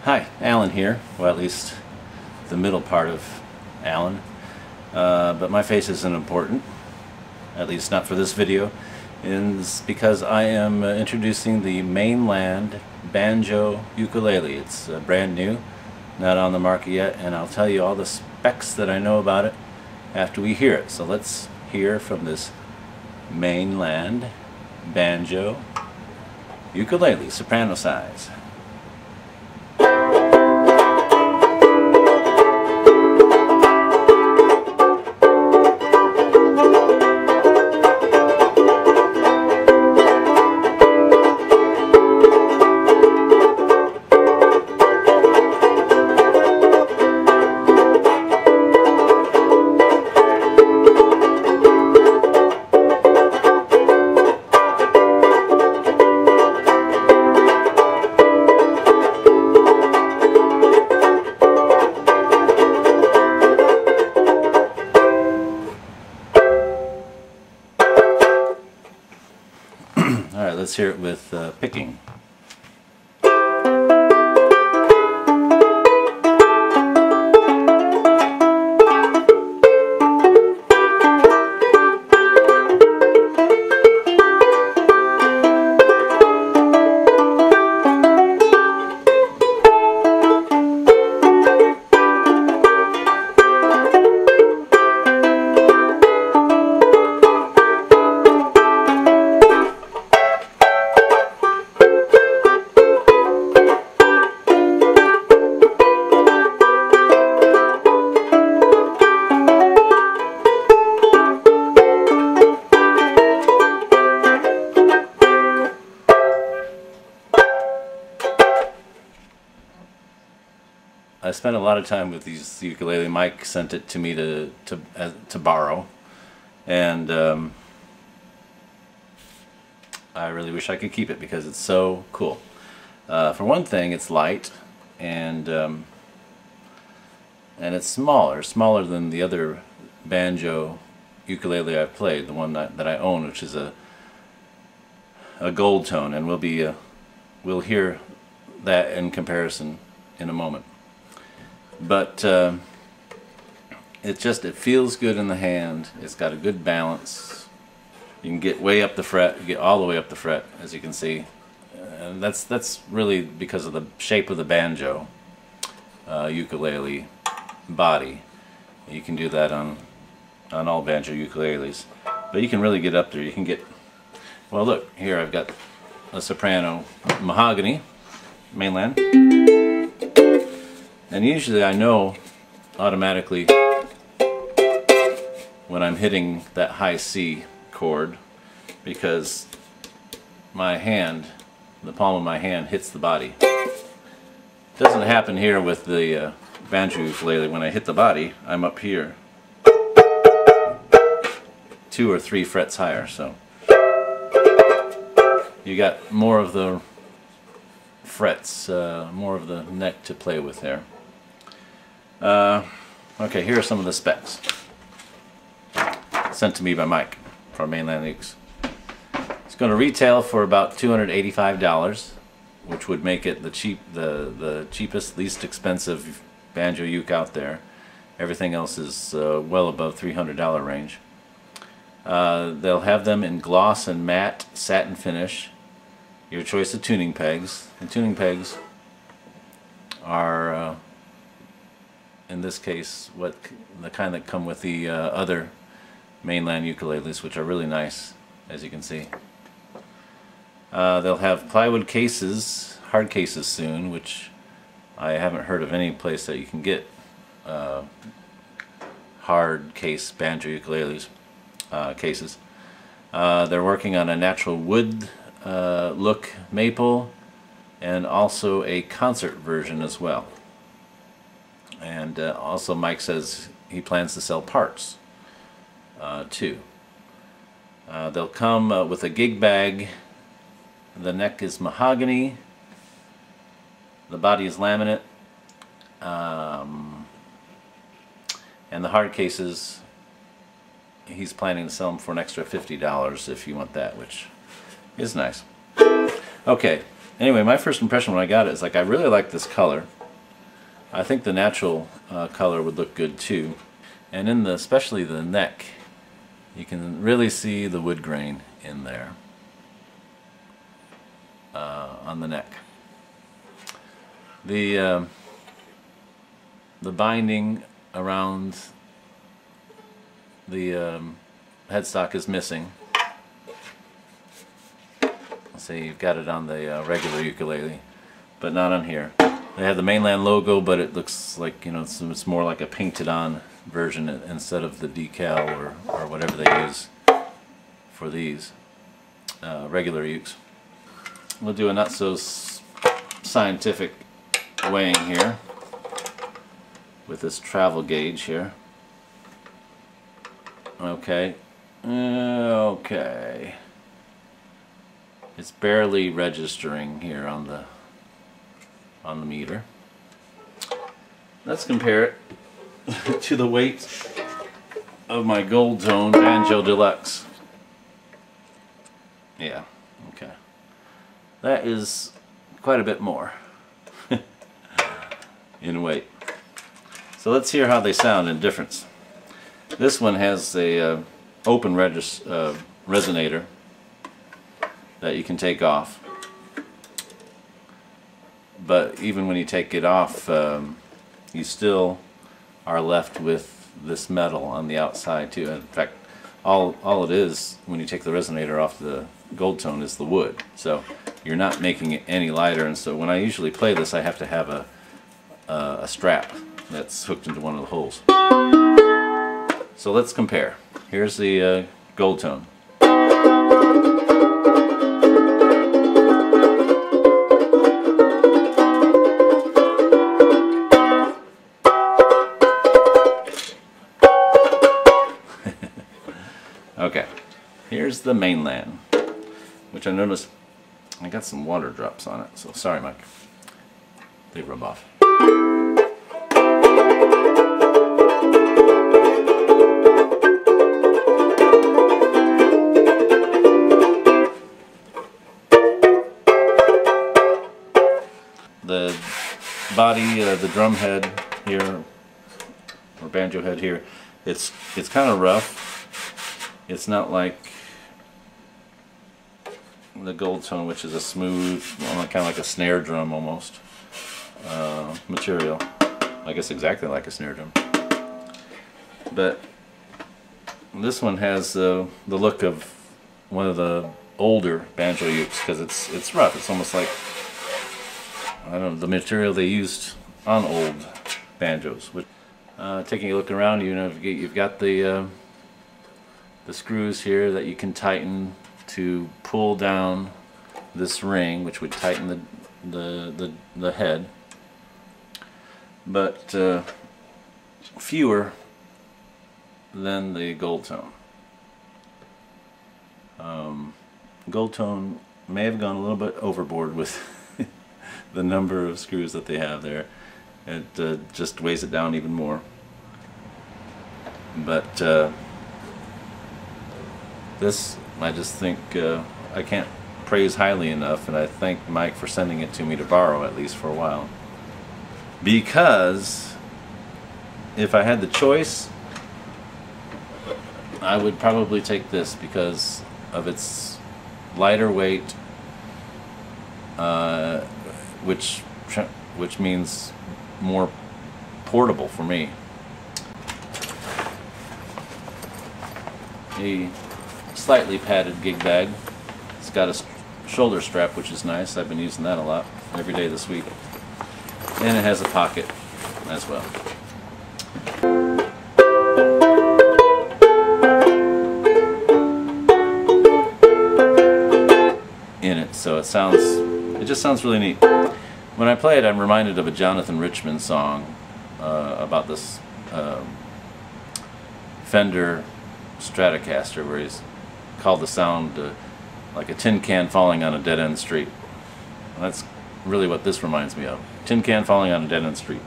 Hi, Alan here. Well, at least the middle part of Alan. But my face isn't important, at least not for this video. It's because I am introducing the mainland banjo ukulele. It's brand new, not on the market yet, and I'll tell you all the specs that I know about it after we hear it. So let's hear from this mainland banjo ukulele, soprano size. Alright, let's hear it with picking. I spent a lot of time with these ukulele. Mike sent it to me to borrow, and I really wish I could keep it because it's so cool. For one thing, it's light, and it's smaller than the other banjo ukulele I've played, the one that I own, which is a gold tone, and we'll hear that in comparison in a moment. But it feels good in the hand. It's got a good balance. You can get way up the fret, you get all the way up the fret, as you can see. And that's really because of the shape of the banjo ukulele body. You can do that on all banjo ukuleles. But you can really get up there. You can get, well, look, here I've got a soprano mahogany, mainland. And usually I know automatically when I'm hitting that high C chord because my hand, the palm of my hand, hits the body. Doesn't happen here with the banjo ukulele. When I hit the body, I'm up here 2 or 3 frets higher, so you got more of the frets, more of the neck to play with there. Okay, here are some of the specs sent to me by Mike from Mainland Ukes. It's going to retail for about $285, which would make it the cheapest, least expensive banjo uke out there. Everything else is well above $300 range. They'll have them in gloss and matte satin finish. Your choice of tuning pegs. And tuning pegs are in this case the kind that come with the other mainland ukuleles, which are really nice, as you can see. They'll have plywood cases, hard cases soon, which I haven't heard of any place that you can get hard case banjo ukuleles cases. They're working on a natural wood look maple and also a concert version as well. And also Mike says he plans to sell parts too. They'll come with a gig bag. The neck is mahogany. The body is laminate. And the hard cases, he's planning to sell them for an extra $50 if you want that, which is nice. Okay, Anyway, my first impression when I got it is like, I really like this color. I think the natural color would look good too. And in the, especially the neck, you can really see the wood grain in there on the neck. The binding around the headstock is missing. So you've got it on the regular ukulele, but not on here. They have the mainland logo, but it looks like, you know, it's more like a painted on version instead of the decal or whatever they use for these regular ukes. We'll do a not so scientific weighing here with this travel gauge here. Okay, okay. It's barely registering here on the meter. Let's compare it to the weight of my Gold Tone Banjo Deluxe. Yeah, okay. That is quite a bit more in weight. So let's hear how they sound in difference. This one has a open resonator that you can take off. But even when you take it off, you still are left with this metal on the outside too. In fact, all it is when you take the resonator off the Gold Tone is the wood. So you're not making it any lighter. And so when I usually play this, I have to have a strap that's hooked into one of the holes. So let's compare. Here's the Gold Tone. Okay, here's the mainland, which I noticed I got some water drops on it, so sorry Mike, they rub off. The body, the drum head here, or banjo head here, it's kind of rough. It's not like the Gold Tone, which is a smooth, kind of like a snare drum almost, material. I guess exactly like a snare drum. But this one has the look of one of the older banjo ukes because it's rough. It's almost like, I don't know, the material they used on old banjos. Taking a look around, you know, you've got the screws here that you can tighten to pull down this ring, which would tighten the head, but fewer than the Gold Tone. Gold Tone may have gone a little bit overboard with the number of screws that they have there. It just weighs it down even more. But this, I just think I can't praise highly enough, and I thank Mike for sending it to me to borrow at least for a while. Because if I had the choice, I would probably take this because of its lighter weight, which means more portable for me. A slightly padded gig bag. It's got a shoulder strap, which is nice. I've been using that a lot every day this week. And it has a pocket as well. In it, so it just sounds really neat. When I play it, I'm reminded of a Jonathan Richman song about this Fender Stratocaster, where he's called the sound like a tin can falling on a dead-end street. And that's really what this reminds me of. Tin can falling on a dead-end street.